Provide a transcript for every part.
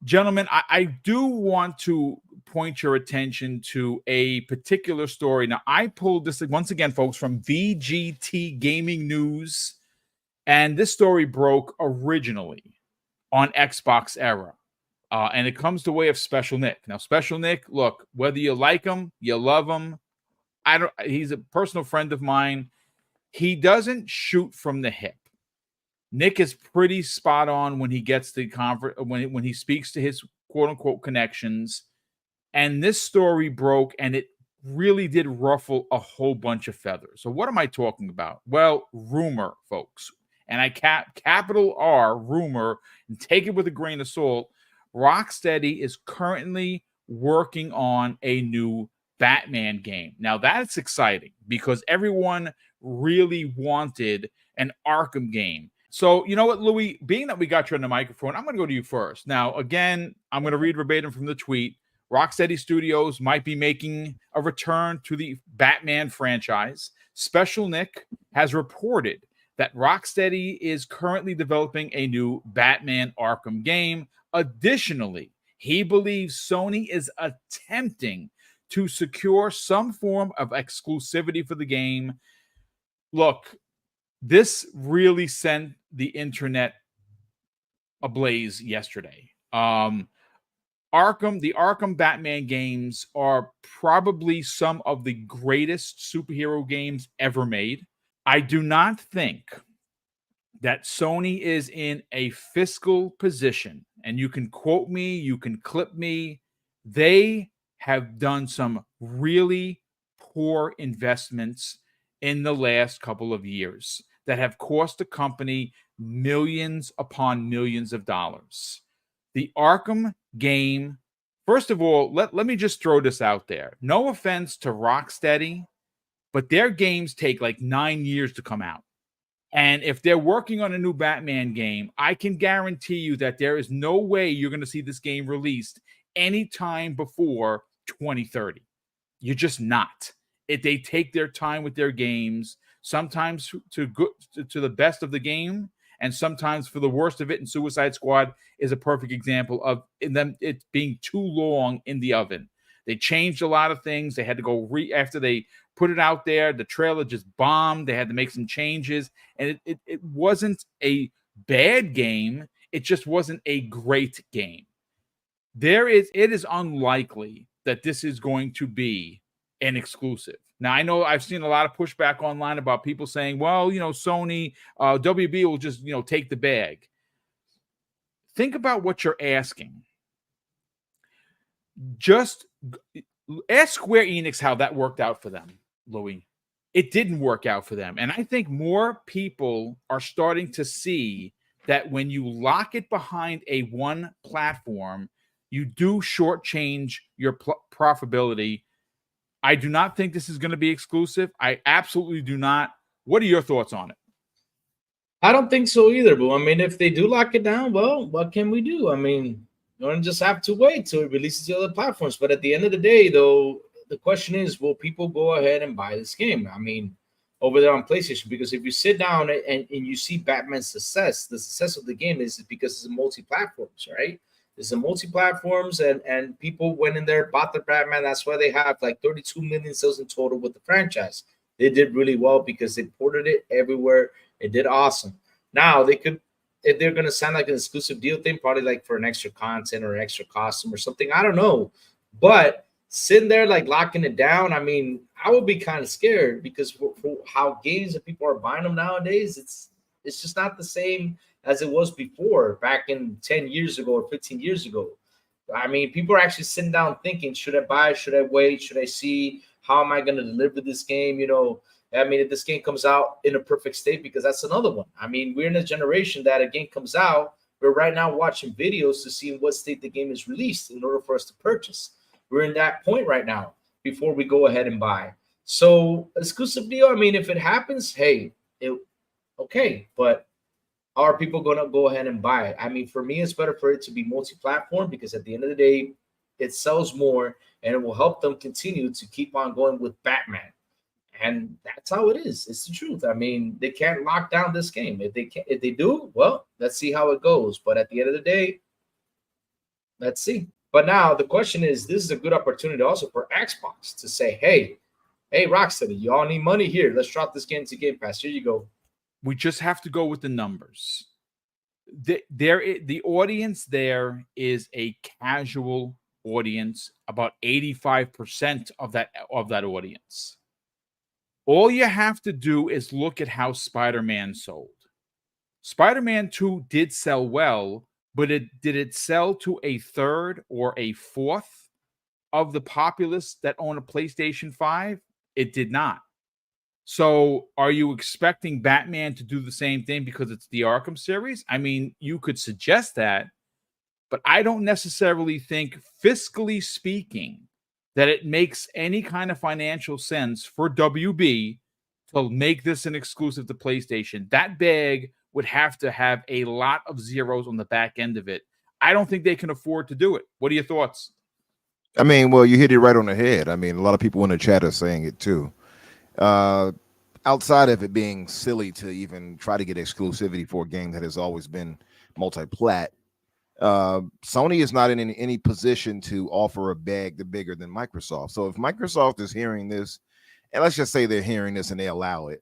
Gentlemen, I do want to point your attention to a particular story. Now, I pulled this once again, folks, from VGT Gaming News, and this story broke originally on Xbox Era. And it comes to way of Special Nick. Now, Special Nick, look, whether you like him, you love him, he's a personal friend of mine. He doesn't shoot from the hip. Nick is pretty spot on when he gets the when he speaks to his quote unquote connections. And this story broke, and it really did ruffle a whole bunch of feathers. So what am I talking about? Well, rumor, folks. And I capital R, rumor, and take it with a grain of salt. Rocksteady is currently working on a new Batman game. Now, that's exciting because everyone really wanted an Arkham game. So, you know what, Louis, being that we got you on the microphone, I'm going to go to you first. Now, again, I'm going to read verbatim from the tweet. Rocksteady Studios might be making a return to the Batman franchise. Special Nick has reported that Rocksteady is currently developing a new Batman Arkham game. Additionally, he believes Sony is attempting to secure some form of exclusivity for the game. Look, this really sent the internet ablaze yesterday. The Arkham Batman games are probably some of the greatest superhero games ever made. I do not think that Sony is in a fiscal position, and you can quote me, you can clip me. They have done some really poor investments in the last couple of years that have cost the company millions upon millions of dollars. The Arkham game, first of all, let me just throw this out there. No offense to Rocksteady, but their games take like 9 years to come out. And if they're working on a new Batman game, I can guarantee you that there is no way you're going to see this game released anytime before 2030. You're just not. They take their time with their games, sometimes to the best of the game, and sometimes for the worst of it. And Suicide Squad is a perfect example of it being too long in the oven. They changed a lot of things. They had to go after they put it out there. The trailer just bombed. They had to make some changes, and it wasn't a bad game. It just wasn't a great game. It is unlikely that this is going to be an exclusive. Now, I know I've seen a lot of pushback online about people saying, well, Sony, WB will just, take the bag. Think about what you're asking. Just ask Square Enix how that worked out for them, Louis. It didn't work out for them. And I think more people are starting to see that when you lock it behind a one platform, you do shortchange your profitability. I do not think this is going to be exclusive. I absolutely do not. What are your thoughts on it? I don't think so either, but I mean, if they do lock it down, well, what can we do? I mean, you don't just have to wait till it releases to other platforms. But at the end of the day, though, the question is, will people go ahead and buy this game? I mean, over there on PlayStation, because if you sit down and you see Batman's success, the success of the game is because it's a multi-platforms, right? It's a multi-platforms, and people went in there, bought the Batman. That's why they have like 32 million sales in total with the franchise. They did really well because they ported it everywhere. It did awesome. Now they could, if they're gonna sound like an exclusive deal thing, probably like for an extra content or an extra costume or something. I don't know, but sitting there like locking it down, I mean, I would be kind of scared because for how games and people are buying them nowadays, it's just not the same as it was before, back in 10 years ago or 15 years ago. I mean, people are actually sitting down thinking, should I buy? Should I wait? Should I see? How am I going to deliver this game? I mean, if this game comes out in a perfect state, because that's another one. I mean, we're in a generation that a game comes out, we're right now watching videos to see in what state the game is released in order for us to purchase. We're in that point right now before we go ahead and buy. So exclusive deal, I mean, if it happens, hey, okay, but are people going to go ahead and buy it? I mean, for me, it's better for it to be multi-platform because at the end of the day, it sells more and it will help them continue to keep on going with Batman. And that's how it is. It's the truth. I mean, they can't lock down this game. If they do, well, let's see how it goes. But at the end of the day, Let's see. But now the question is, this is a good opportunity also for Xbox to say, hey, Rocksteady, you all need money here. Let's drop this game to Game Pass. Here you go. We just have to go with the numbers. The audience there is a casual audience, about 85% of that audience. All you have to do is look at how Spider-Man sold. Spider-Man 2 did sell well, but did it sell to a third or a fourth of the populace that own a PlayStation 5? It did not. So are you expecting Batman to do the same thing because it's the Arkham series? I mean, you could suggest that, but I don't necessarily think, fiscally speaking, that it makes any kind of financial sense for WB to make this an exclusive to PlayStation. That bag would have to have a lot of zeros on the back end of it. I don't think they can afford to do it. What are your thoughts? I mean, well, you hit it right on the head. I mean, a lot of people in the chat are saying it too. Outside of it being silly to even try to get exclusivity for a game that has always been multi-plat, Sony is not in any position to offer a bag the bigger than Microsoft. So if Microsoft is hearing this, and let's just say they're hearing this and they allow it,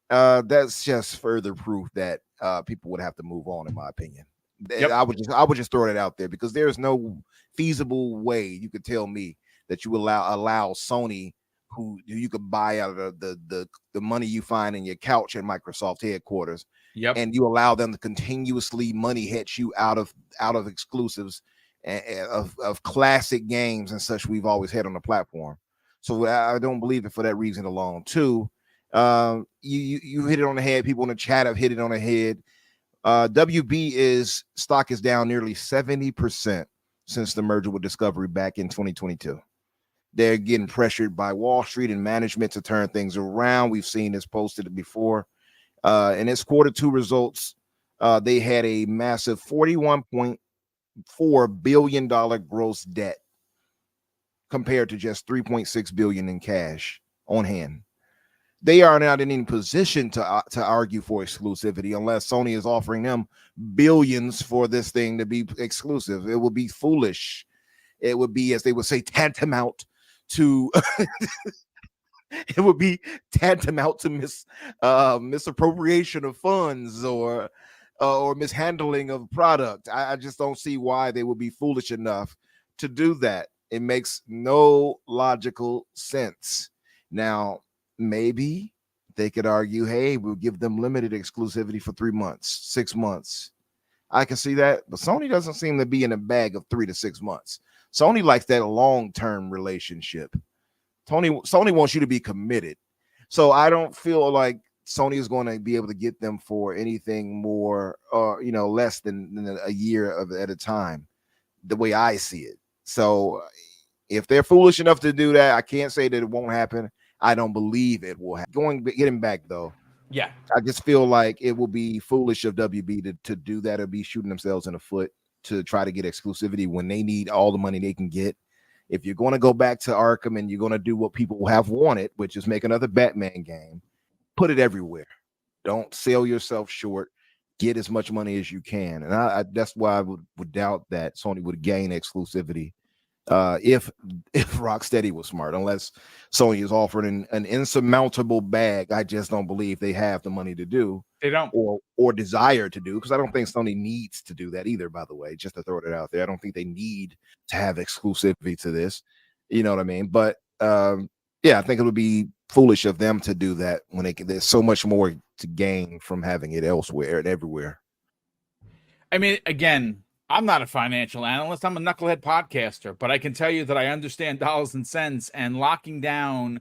that's just further proof that people would have to move on, in my opinion. Yep. I would just throw that out there, because there's no feasible way you could tell me that you allow Sony, who you could buy out of the money you find in your couch at Microsoft headquarters. Yep. And you allow them to continuously money hit you out of exclusives of classic games and such we've always had on the platform. So I don't believe it for that reason alone. Two, you hit it on the head. People in the chat have hit it on the head. WB stock is down nearly 70% since the merger with Discovery back in 2022. They're getting pressured by Wall Street and management to turn things around. We've seen this posted before. In its Q2 results, they had a massive $41.4 billion gross debt compared to just $3.6 billion in cash on hand. They are not in any position to argue for exclusivity unless Sony is offering them billions for this thing to be exclusive. It would be foolish. It would be, as they would say, tantamount to it would be tantamount to misappropriation of funds or mishandling of product. I just don't see why they would be foolish enough to do that. It makes no logical sense. Now, maybe they could argue, hey, we'll give them limited exclusivity for 3 months, 6 months. I can see that, but Sony doesn't seem to be in a bag of 3 to 6 months. Sony likes that long-term relationship. Sony wants you to be committed. So I don't feel like Sony is going to be able to get them for anything more or less than a year at a time, the way I see it. So if they're foolish enough to do that, I can't say that it won't happen. I don't believe it will happen. Getting back though, yeah, I just feel like it will be foolish of WB to do that or be shooting themselves in the foot to try to get exclusivity when they need all the money they can get. If you're going to go back to Arkham and you're going to do what people have wanted, which is make another Batman game, put it everywhere. Don't sell yourself short. Get as much money as you can. And that's why I would doubt that Sony would gain exclusivity if Rocksteady was smart, unless Sony is offering an insurmountable bag. I just don't believe they have the money to do. They don't, or desire to do, because I don't think Sony needs to do that either, by the way, just to throw it out there. I don't think they need to have exclusivity to this. You know what I mean? But yeah, I think it would be foolish of them to do that when there's so much more to gain from having it elsewhere and everywhere. I mean, again, I'm not a financial analyst. I'm a knucklehead podcaster, but I can tell you that I understand dollars and cents, and locking down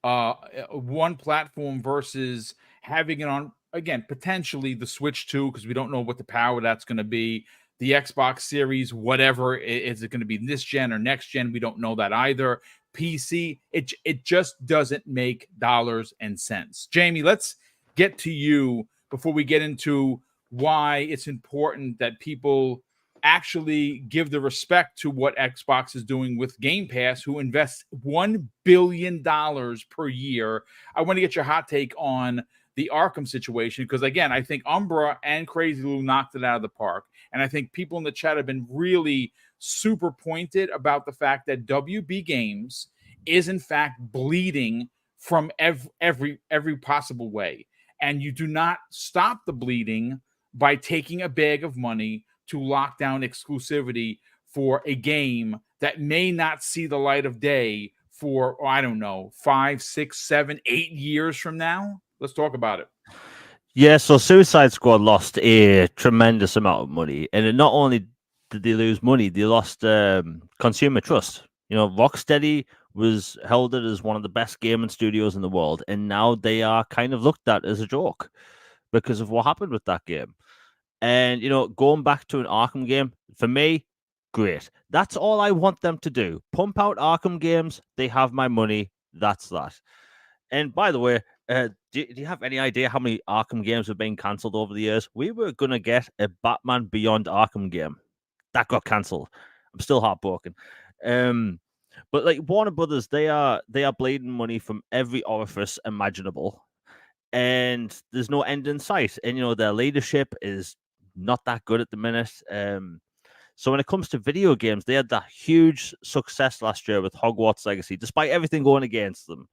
one platform versus having it on, again, potentially the Switch 2, because we don't know what the power that's going to be. The Xbox Series, whatever, is it going to be this gen or next gen? We don't know that either. PC, it just doesn't make dollars and cents. Jamie, let's get to you before we get into why it's important that people actually give the respect to what Xbox is doing with Game Pass, who invests $1 billion per year. I want to get your hot take on the Arkham situation, because again, I think Umbra and Crazy Lou knocked it out of the park. And I think people in the chat have been really super pointed about the fact that WB Games is in fact bleeding from every possible way. And you do not stop the bleeding by taking a bag of money to lock down exclusivity for a game that may not see the light of day for, I don't know, 5, 6, 7, 8 years from now. Let's talk about it. Yeah, so Suicide Squad lost a tremendous amount of money, and not only did they lose money, they lost consumer trust. You know, Rocksteady was held as one of the best gaming studios in the world, and now they are kind of looked at as a joke because of what happened with that game. And, you know, going back to an Arkham game, for me, great. That's all I want them to do. Pump out Arkham games. They have my money. That's that. And by the way, do you have any idea how many Arkham games have been cancelled over the years? We were going to get a Batman Beyond Arkham game. That got cancelled. I'm still heartbroken. But like Warner Brothers, they are bleeding money from every orifice imaginable. And there's no end in sight. And, you know, their leadership is not that good at the minute. So when it comes to video games, they had that huge success last year with Hogwarts Legacy, despite everything going against them.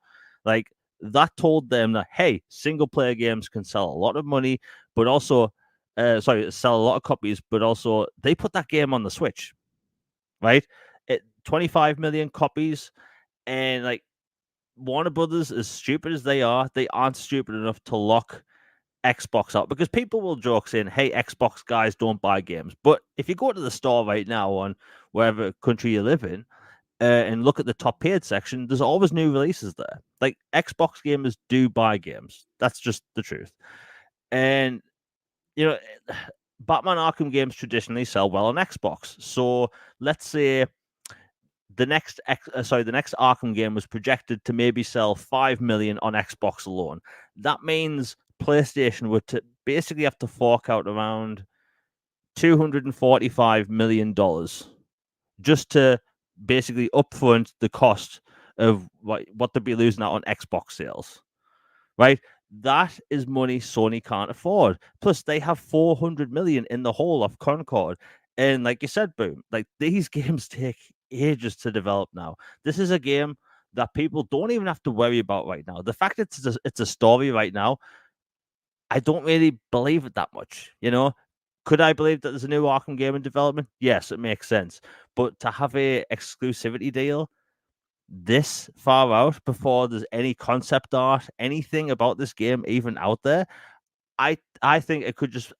Like, that told them that, hey, single-player games can sell a lot of money, but also, sell a lot of copies, but also they put that game on the Switch, right? 25 million copies, and, like, Warner Brothers, as stupid as they aren't stupid enough to lock Xbox out, because people will joke saying, hey, Xbox guys don't buy games. But if you go to the store right now on wherever country you live in, and look at the top paid section, there's always new releases there. Like, Xbox gamers do buy games. That's just the truth. And, you know, Batman Arkham games traditionally sell well on Xbox. So let's say the next Arkham game was projected to maybe sell 5 million on Xbox alone. That means PlayStation would basically have to fork out around $245 million just to basically upfront the cost of what they'd be losing out on Xbox sales, right? That is money Sony can't afford. Plus, they have 400 million in the hole of Concord. And like you said, Boom, like, these games take ages to develop now. This is a game that people don't even have to worry about right now. The fact that it's a story right now, I don't really believe it that much, you know? Could I believe that there's a new Arkham game in development? Yes, it makes sense. But to have a exclusivity deal this far out before there's any concept art, anything about this game even out there, I think it could just,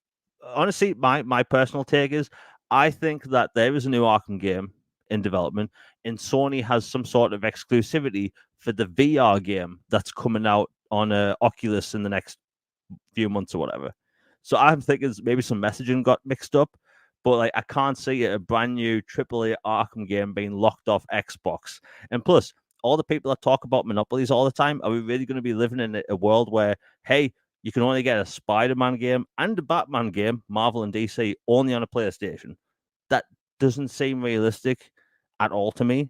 honestly, my personal take is, I think that there is a new Arkham game in development, and Sony has some sort of exclusivity for the VR game that's coming out on Oculus in the next few months or whatever. So I'm thinking maybe some messaging got mixed up, but like, I can't see a brand new AAA Arkham game being locked off Xbox. And plus, all the people that talk about monopolies all the time, are we really going to be living in a world where, hey, you can only get a Spider-Man game and a Batman game, Marvel and DC, only on a PlayStation? That doesn't seem realistic at all to me.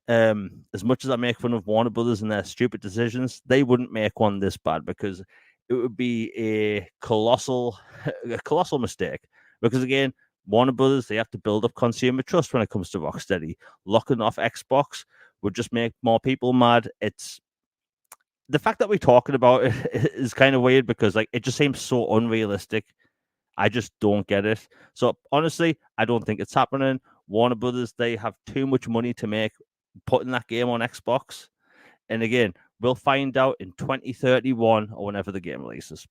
As much as I make fun of Warner Brothers and their stupid decisions, they wouldn't make one this bad, because it would be a colossal mistake. Because again, Warner Brothers, they have to build up consumer trust when it comes to Rocksteady. Locking off Xbox would just make more people mad. It's the fact that we're talking about it is kind of weird, because like, it just seems so unrealistic. I just don't get it. So honestly, I don't think it's happening. Warner Brothers, they have too much money to make putting that game on Xbox. And again, we'll find out in 2031 or whenever the game releases.